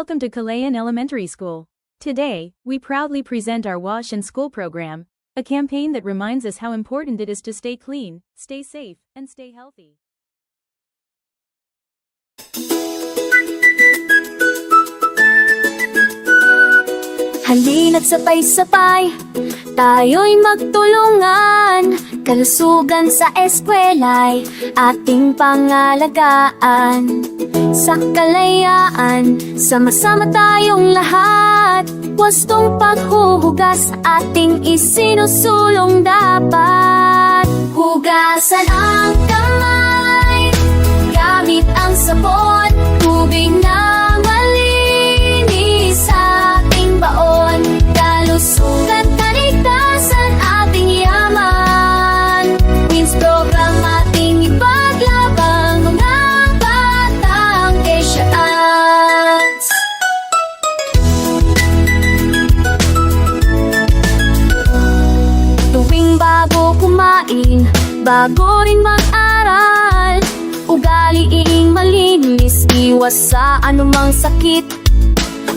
Welcome to Calayan Elementary School. Today, we proudly present our Wash in School program, a campaign that reminds us how important it is to stay clean, stay safe, and stay healthy. Halina't sabay-sabay, tayo'y magtulungan. Kalusugan sa eskwela'y ating pangalagaan. Sa kalayaan, sama-sama tayong lahat. Wastong paghuhugas sa ating isinusulong dapat. Hugasan ang kamay, gamit ang sabon, tubig na malinis sa ating baon. Kalusugan, kaligtasan, ating yaman. Means program ating ipaglabang mga batang Asians. Tuwing bago kumain, bago rin mag-aral, ugaliing malinis, iwas sa anumang sakit.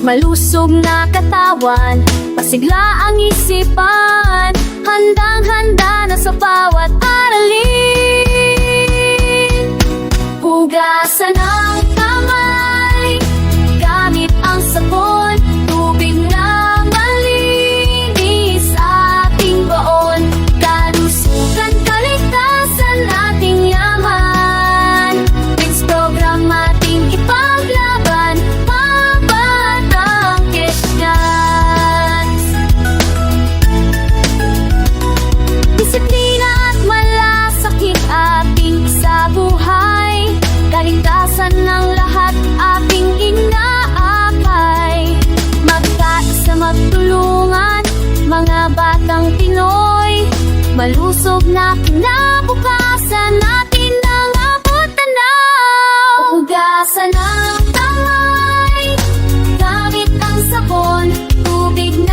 Malusog na katawan, pasigla ang isipan, handang-handa na sa bawat aralin. Hugasan ang kamay, gamit ang sabon, tubig na malinis sa ating baon. Kalusugan, kaligtasan, ating yaman. Kids program ating ipaglaban, mabatang Asians. Disiplina at malasakit ating sa buhay. Kaligtasan ng lahat ating inaakay. Magkaisa magtulungan, mga batang Pinoy. Malusog na kinabukasan natin ang abot tanaw. Hugasan ang kamay, gamit ang sabon, tubig na